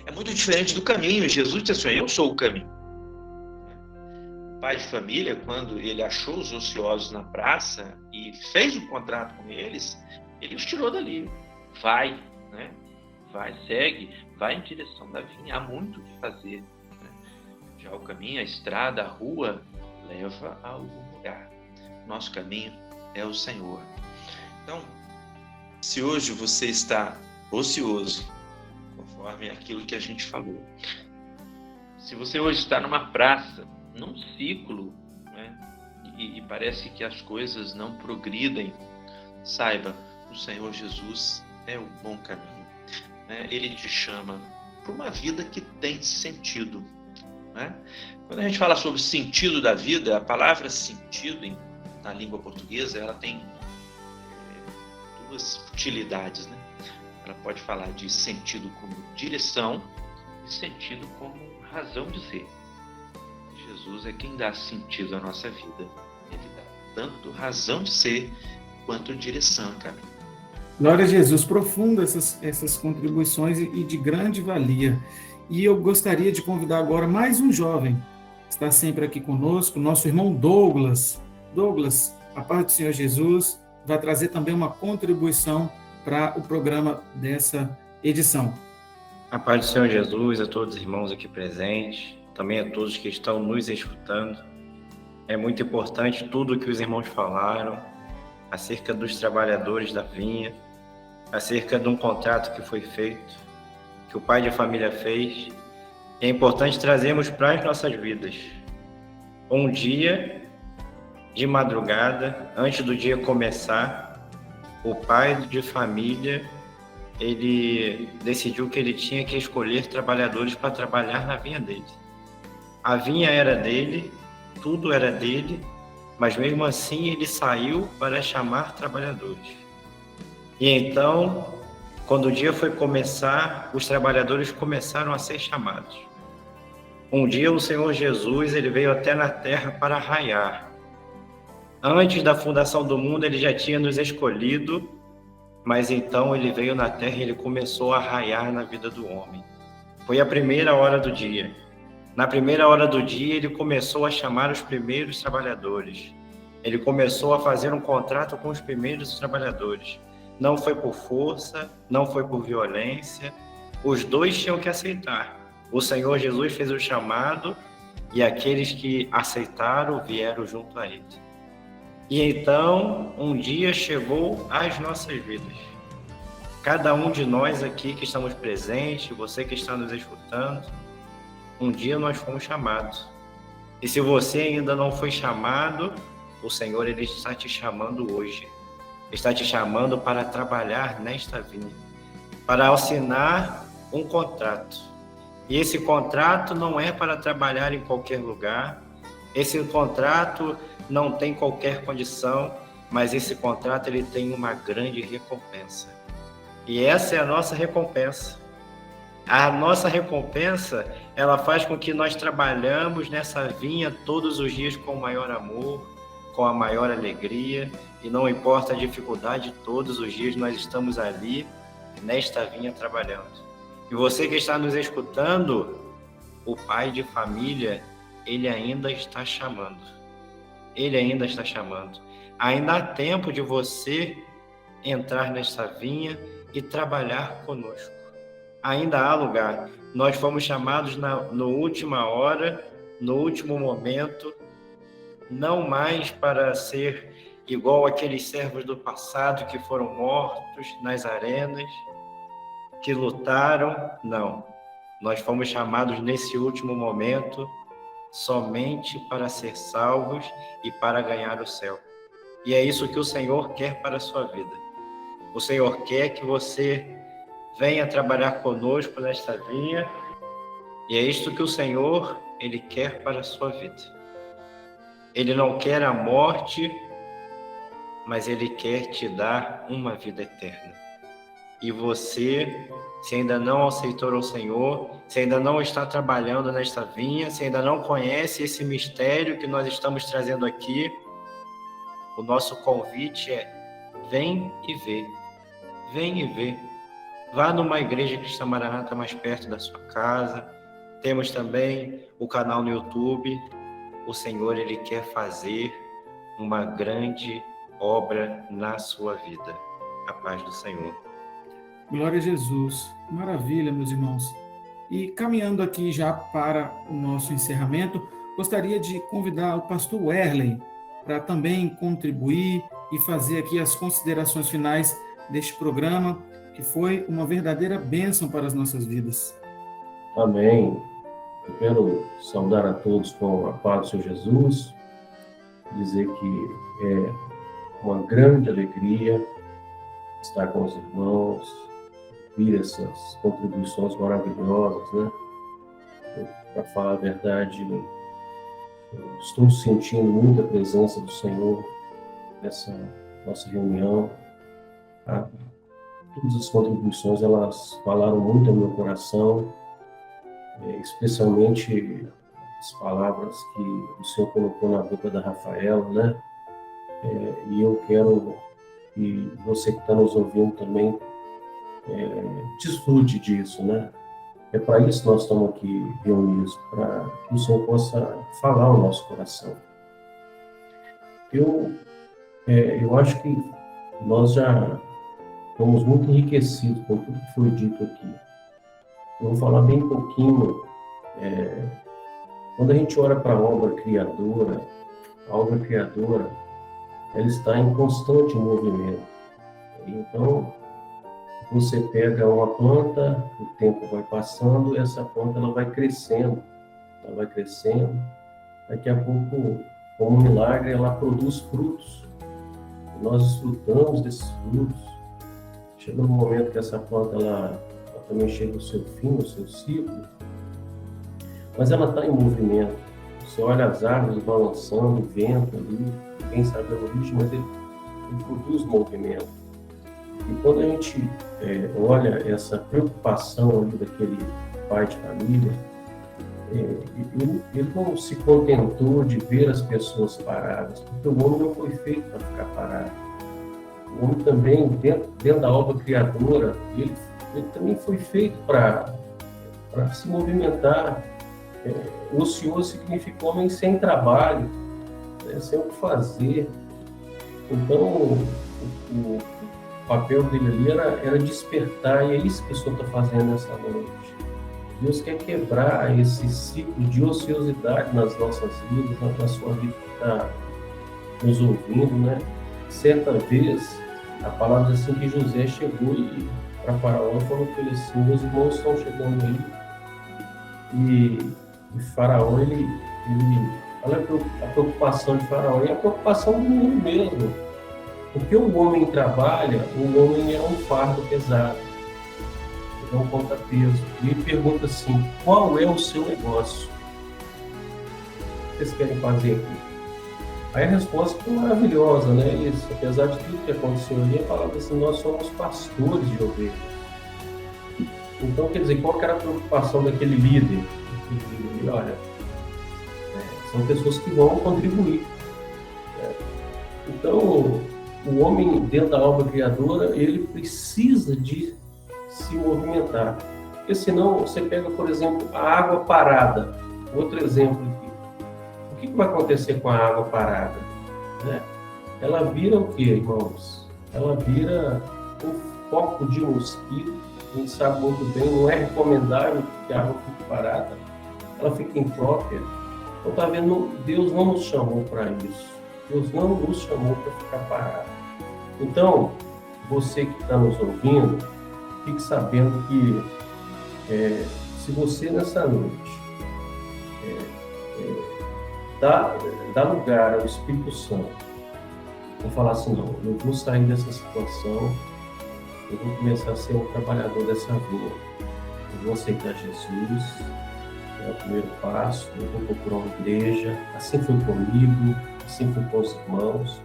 É muito diferente do caminho. Jesus disse assim: eu sou o caminho. O pai de família, quando ele achou os ociosos na praça e fez um contrato com eles, ele os tirou dali. Vai, né? Vai, segue, vai em direção da vinha. Há muito o que fazer, né? Já o caminho, a estrada, a rua, leva a algum lugar. Nosso caminho é o Senhor. Então, se hoje você está ocioso, conforme aquilo que a gente falou, se você hoje está numa praça, num ciclo, né, e parece que as coisas não progridem, saiba, o Senhor Jesus é o bom caminho, né? Ele te chama para uma vida que tem sentido, né? Quando a gente fala sobre sentido da vida, a palavra sentido na língua portuguesa, ela tem duas utilidades, né? Ela pode falar de sentido como direção e sentido como razão de ser. Jesus é quem dá sentido à nossa vida. Ele dá tanto razão de ser quanto direção e caminho. Glória a Jesus, profunda essas contribuições e de grande valia. E eu gostaria de convidar agora mais um jovem, que está sempre aqui conosco, nosso irmão Douglas. Douglas, a paz do Senhor Jesus, vai trazer também uma contribuição para o programa dessa edição. A paz do Senhor Jesus a todos os irmãos aqui presentes, também a todos que estão nos escutando. É muito importante tudo o que os irmãos falaram acerca dos trabalhadores da vinha, acerca de um contrato que foi feito, que o pai de família fez. É importante trazermos para as nossas vidas. Um dia, de madrugada, antes do dia começar, o pai de família, ele decidiu que ele tinha que escolher trabalhadores para trabalhar na vinha dele. A vinha era dele, tudo era dele, mas mesmo assim ele saiu para chamar trabalhadores. E então, quando o dia foi começar, os trabalhadores começaram a ser chamados. Um dia o Senhor Jesus, ele veio até na terra para raiar. Antes da fundação do mundo, ele já tinha nos escolhido, mas então ele veio na terra e ele começou a raiar na vida do homem. Foi a primeira hora do dia. Na primeira hora do dia, ele começou a chamar os primeiros trabalhadores. Ele começou a fazer um contrato com os primeiros trabalhadores. Não foi por força, não foi por violência. Os dois tinham que aceitar. O Senhor Jesus fez o chamado e aqueles que aceitaram vieram junto a ele. E então, um dia chegou às nossas vidas. Cada um de nós aqui que estamos presentes, você que está nos escutando, um dia nós fomos chamados. E se você ainda não foi chamado, o Senhor ele está te chamando hoje. Está te chamando para trabalhar nesta vinha, para assinar um contrato. E esse contrato não é para trabalhar em qualquer lugar, esse contrato não tem qualquer condição, mas esse contrato ele tem uma grande recompensa. E essa é a nossa recompensa. A nossa recompensa, ela faz com que nós trabalhamos nessa vinha todos os dias com o maior amor, com a maior alegria, e não importa a dificuldade, todos os dias nós estamos ali, nesta vinha trabalhando. E você que está nos escutando, o pai de família, ele ainda está chamando. Ele ainda está chamando. Ainda há tempo de você entrar nesta vinha e trabalhar conosco. Ainda há lugar. Nós fomos chamados na última hora, no último momento, não mais para ser igual aqueles servos do passado que foram mortos nas arenas, que lutaram. Não. Nós fomos chamados nesse último momento somente para ser salvos e para ganhar o céu. E é isso que o Senhor quer para a sua vida. O Senhor quer que você venha trabalhar conosco nesta vinha, e é isto que o Senhor, ele quer para a sua vida. Ele não quer a morte, mas ele quer te dar uma vida eterna. E você, se ainda não aceitou o Senhor, se ainda não está trabalhando nesta vinha, se ainda não conhece esse mistério que nós estamos trazendo aqui, o nosso convite é: vem e vê. Vem e vê. Vá numa igreja cristã Maranata mais perto da sua casa. Temos também o canal no YouTube. O Senhor, ele quer fazer uma grande obra na sua vida. A paz do Senhor. Glória a Jesus. Maravilha, meus irmãos. E caminhando aqui já para o nosso encerramento, gostaria de convidar o pastor Werley para também contribuir e fazer aqui as considerações finais deste programa, que foi uma verdadeira bênção para as nossas vidas. Amém. Eu quero saudar a todos com a paz do Senhor Jesus, dizer que é uma grande alegria estar com os irmãos, ouvir essas contribuições maravilhosas, né? Para falar a verdade, eu estou sentindo muita presença do Senhor nessa nossa reunião. Tá? Todas as contribuições, elas falaram muito ao meu coração, especialmente as palavras que o Senhor colocou na boca da Rafaela, né? E eu quero que você que está nos ouvindo também desfrute disso, né? É para isso que nós estamos aqui reunidos, para que o Senhor possa falar ao nosso coração. Eu acho que nós já fomos muito enriquecidos com tudo que foi dito aqui. Eu vou falar bem pouquinho. Quando a gente olha para a obra criadora, ela está em constante movimento. Então, você pega uma planta, o tempo vai passando, essa planta ela vai crescendo. Daqui a pouco, como um milagre, ela produz frutos. E nós desfrutamos desses frutos. Chega um momento que essa planta ela também chega ao seu fim, ao seu ciclo, mas ela está em movimento. Você olha as árvores balançando, o vento ali, ninguém sabe a origem, mas ele produz movimento. E quando a gente olha essa preocupação ali daquele pai de família, ele não se contentou de ver as pessoas paradas, porque o homem não foi feito para ficar parado. O homem também, dentro da obra criadora, ele também foi feito para se movimentar. Ocioso significa homem sem trabalho, sem o que fazer. Então, o papel dele ali era despertar, e é isso que o Senhor está fazendo nessa noite. Deus quer quebrar esse ciclo de ociosidade nas nossas vidas, na sua vida que está nos ouvindo, né? Certa vez, a palavra diz assim que José chegou para Faraó e falou para ele assim: meus irmãos estão chegando aí. E Faraó, ele Olha a preocupação de Faraó e a preocupação do mundo mesmo. Porque o homem trabalha, o homem é um fardo pesado, é um contrapeso. E ele pergunta assim, qual é o seu negócio? O que vocês querem fazer aqui? Aí a resposta foi maravilhosa, né? Isso, apesar de tudo que aconteceu ali, ele falava assim, nós somos pastores de ovelhas. Então, quer dizer, qual que era a preocupação daquele líder? E, olha, são pessoas que vão contribuir. Então, o homem, dentro da obra criadora, ele precisa de se movimentar. Porque senão, você pega, por exemplo, a água parada. Outro exemplo aqui. O que vai acontecer com a água parada? Né? Ela vira o quê, irmãos? Ela vira um foco de mosquito. A gente sabe muito bem, não é recomendável que a água fique parada. Ela fica imprópria. Então, está vendo, Deus não nos chamou para isso. Deus não nos chamou para ficar parado. Então, você que está nos ouvindo, fique sabendo que se você nessa noite dá lugar ao Espírito Santo, vou falar assim, não, eu vou sair dessa situação, eu vou começar a ser um trabalhador dessa vida, eu vou aceitar Jesus, é o primeiro passo, eu vou procurar uma igreja, assim foi comigo, assim foi com os irmãos,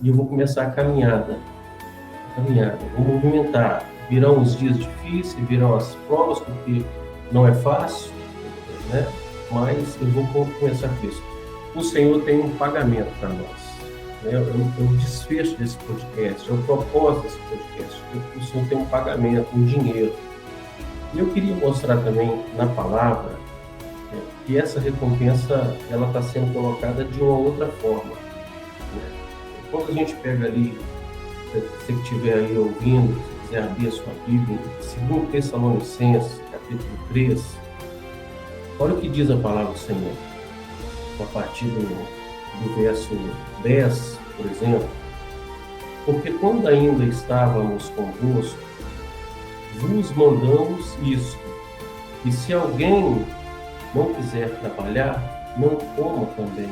e eu vou começar a caminhada, vou movimentar. Virão os dias difíceis, virão as provas, porque não é fácil, né? Mas eu vou começar com isso. O Senhor tem um pagamento para nós. Né? O desfecho desse podcast, o propósito desse podcast. O Senhor tem um pagamento, um dinheiro. E eu queria mostrar também na palavra que essa recompensa ela está sendo colocada de uma outra forma. Né? Quando a gente pega ali, se você que estiver aí ouvindo, se quiser abrir a sua Bíblia, 2 Tessalonicenses, capítulo 3, olha o que diz a palavra do Senhor. A partir do verso 10, por exemplo, porque quando ainda estávamos convosco, vos mandamos isto, e se alguém não quiser trabalhar, não coma também.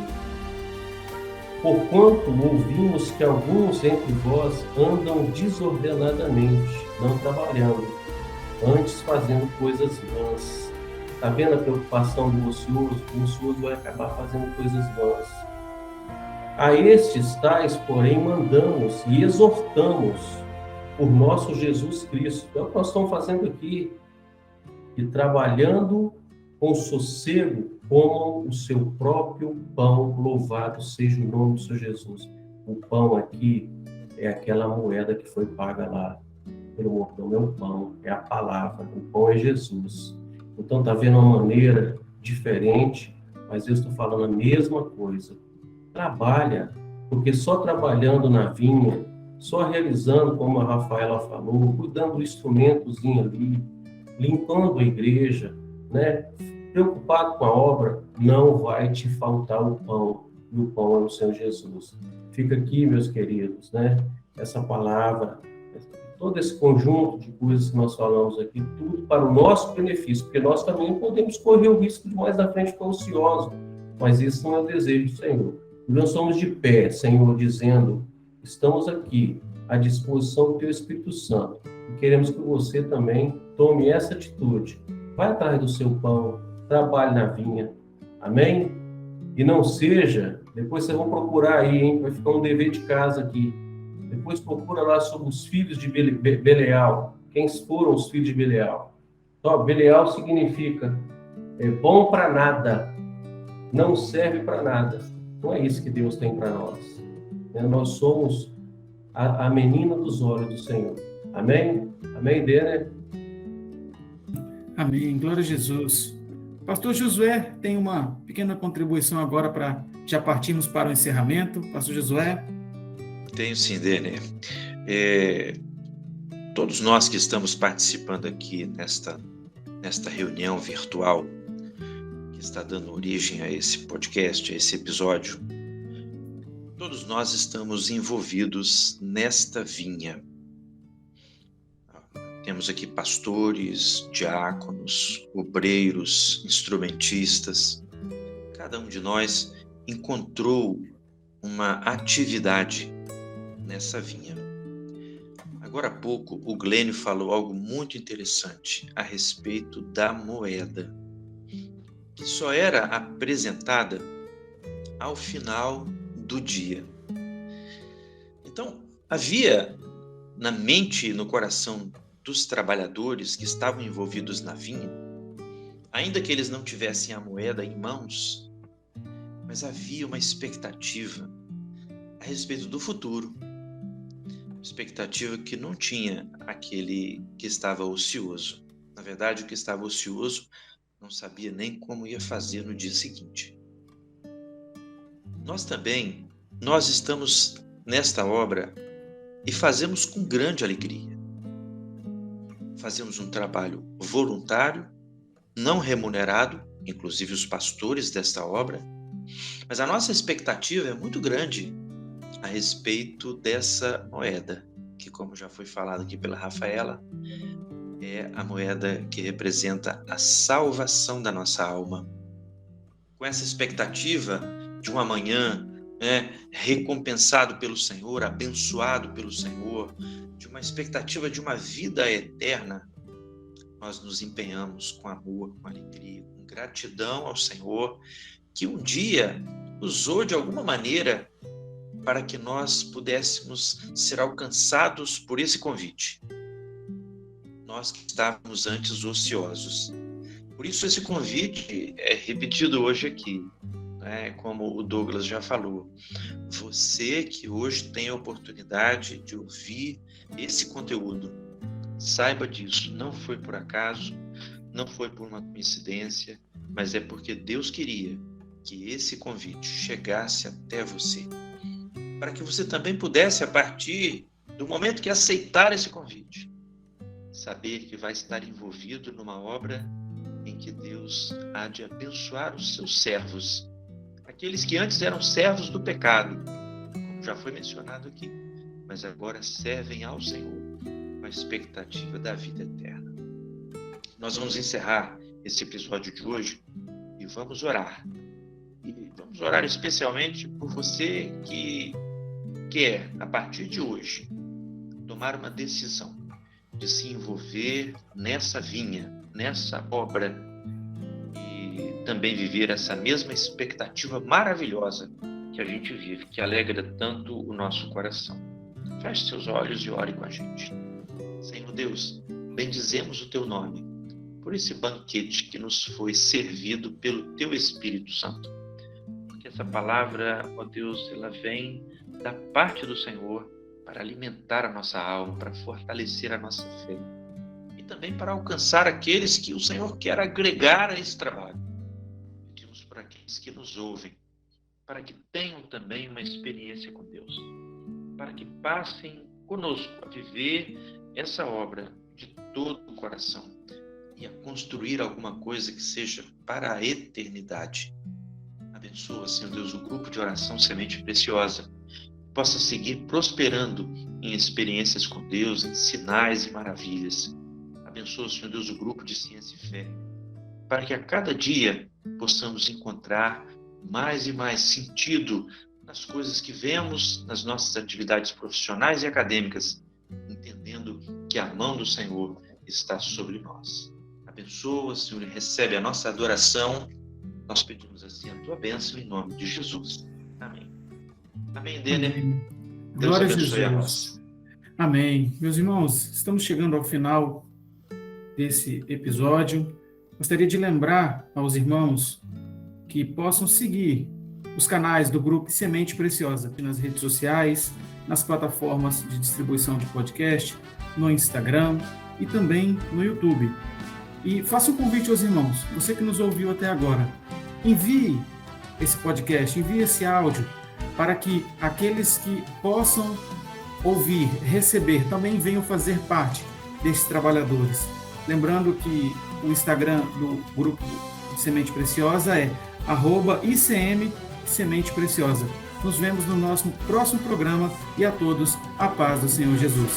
Porquanto ouvimos que alguns entre vós andam desordenadamente, não trabalhando, antes fazendo coisas vãs. Está vendo a preocupação do ocioso? O ocioso vai acabar fazendo coisas vãs. A estes tais, porém, mandamos e exortamos por nosso Jesus Cristo. É o que nós estamos fazendo aqui. E trabalhando com sossego, comam o seu próprio pão, louvado seja o nome do Senhor Jesus. O pão aqui é aquela moeda que foi paga lá pelo mordomo, é o pão, é a palavra, o pão é Jesus. Então está vendo uma maneira diferente, mas eu estou falando a mesma coisa. Trabalha, porque só trabalhando na vinha, só realizando, como a Rafaela falou, cuidando do instrumentozinho ali, limpando a igreja, né? Preocupado com a obra, não vai te faltar o pão, e o pão é o Senhor Jesus. Fica aqui, meus queridos, né? Essa palavra, todo esse conjunto de coisas que nós falamos aqui, tudo para o nosso benefício, porque nós também podemos correr o risco de mais na frente ficar ocioso, mas esse não é o desejo do Senhor. E nós somos de pé, Senhor, dizendo, estamos aqui à disposição do Teu Espírito Santo, e queremos que você também tome essa atitude. Vai atrás do seu pão, trabalhe na vinha, amém? E não seja, depois vocês vão procurar aí, hein? Vai ficar um dever de casa aqui. Depois procura lá sobre os filhos de Beleal. Quem foram os filhos de Beleal? Então, Beleal significa bom para nada, não serve para nada. Não é isso que Deus tem para nós. Nós somos a menina dos olhos do Senhor. Amém? Amém, Denner? Amém. Glória a Jesus. Pastor Josué tem uma pequena contribuição agora para já partirmos para o encerramento. Pastor Josué. Tenho sim, Denner. Todos nós que estamos participando aqui nesta reunião virtual, que está dando origem a esse podcast, a esse episódio, todos nós estamos envolvidos nesta vinha. Temos aqui pastores, diáconos, obreiros, instrumentistas. Cada um de nós encontrou uma atividade nessa vinha. Agora há pouco, o Glênio falou algo muito interessante a respeito da moeda, que só era apresentada ao final do dia. Então, havia na mente e no coração dos trabalhadores que estavam envolvidos na vinha, ainda que eles não tivessem a moeda em mãos, mas havia uma expectativa a respeito do futuro. Expectativa que não tinha aquele que estava ocioso. Na verdade, o que estava ocioso não sabia nem como ia fazer no dia seguinte. Nós estamos nesta obra e fazemos com grande alegria. Fazemos um trabalho voluntário, não remunerado, inclusive os pastores desta obra, mas a nossa expectativa é muito grande a respeito dessa moeda, que, como já foi falado aqui pela Rafaela, é a moeda que representa a salvação da nossa alma. Com essa expectativa de um amanhã recompensado pelo Senhor, abençoado pelo Senhor, de uma expectativa de uma vida eterna, nós nos empenhamos com amor, com alegria, com gratidão ao Senhor, que um dia usou de alguma maneira para que nós pudéssemos ser alcançados por esse convite. Nós que estávamos antes ociosos. Por isso esse convite é repetido hoje aqui, como o Douglas já falou. Você que hoje tem a oportunidade de ouvir esse conteúdo, saiba disso, não foi por acaso, não foi por uma coincidência, mas é porque Deus queria que esse convite chegasse até você, para que você também pudesse, a partir do momento que aceitar esse convite, saber que vai estar envolvido numa obra em que Deus há de abençoar os seus servos, aqueles que antes eram servos do pecado, como já foi mencionado aqui, mas agora servem ao Senhor com a expectativa da vida eterna. Nós vamos encerrar esse episódio de hoje e vamos orar. E vamos orar especialmente por você que quer, a partir de hoje, tomar uma decisão de se envolver nessa vinha, nessa obra, e também viver essa mesma expectativa maravilhosa que a gente vive, que alegra tanto o nosso coração. Feche seus olhos e ore com a gente. Senhor Deus, bendizemos o Teu nome por esse banquete que nos foi servido pelo Teu Espírito Santo. Porque essa palavra, ó Deus, ela vem da parte do Senhor para alimentar a nossa alma, para fortalecer a nossa fé e também para alcançar aqueles que o Senhor quer agregar a esse trabalho. Pedimos por aqueles que nos ouvem, para que tenham também uma experiência com Deus, para que passem conosco a viver essa obra de todo o coração e a construir alguma coisa que seja para a eternidade. Abençoa, Senhor Deus, o grupo de oração Semente Preciosa, possa seguir prosperando em experiências com Deus, em sinais e maravilhas. Abençoa, Senhor Deus, o grupo de Ciência e Fé, para que a cada dia possamos encontrar mais e mais sentido nas coisas que vemos, nas nossas atividades profissionais e acadêmicas, entendendo que a mão do Senhor está sobre nós. Abençoa, Senhor, e recebe a nossa adoração. Nós pedimos assim a Tua bênção em nome de Jesus. Amém. Amém, Denner. Deus abençoe a nós. Amém. Meus irmãos, estamos chegando ao final desse episódio. Gostaria de lembrar aos irmãos que possam seguir os canais do Grupo Semente Preciosa nas redes sociais, nas plataformas de distribuição de podcast, no Instagram e também no YouTube. E faça um convite aos irmãos, você que nos ouviu até agora, envie esse podcast, envie esse áudio, para que aqueles que possam ouvir, receber, também venham fazer parte desses trabalhadores. Lembrando que o Instagram do Grupo Semente Preciosa é @ICM Semente Preciosa. Nos vemos no nosso próximo programa e a todos a paz do Senhor Jesus.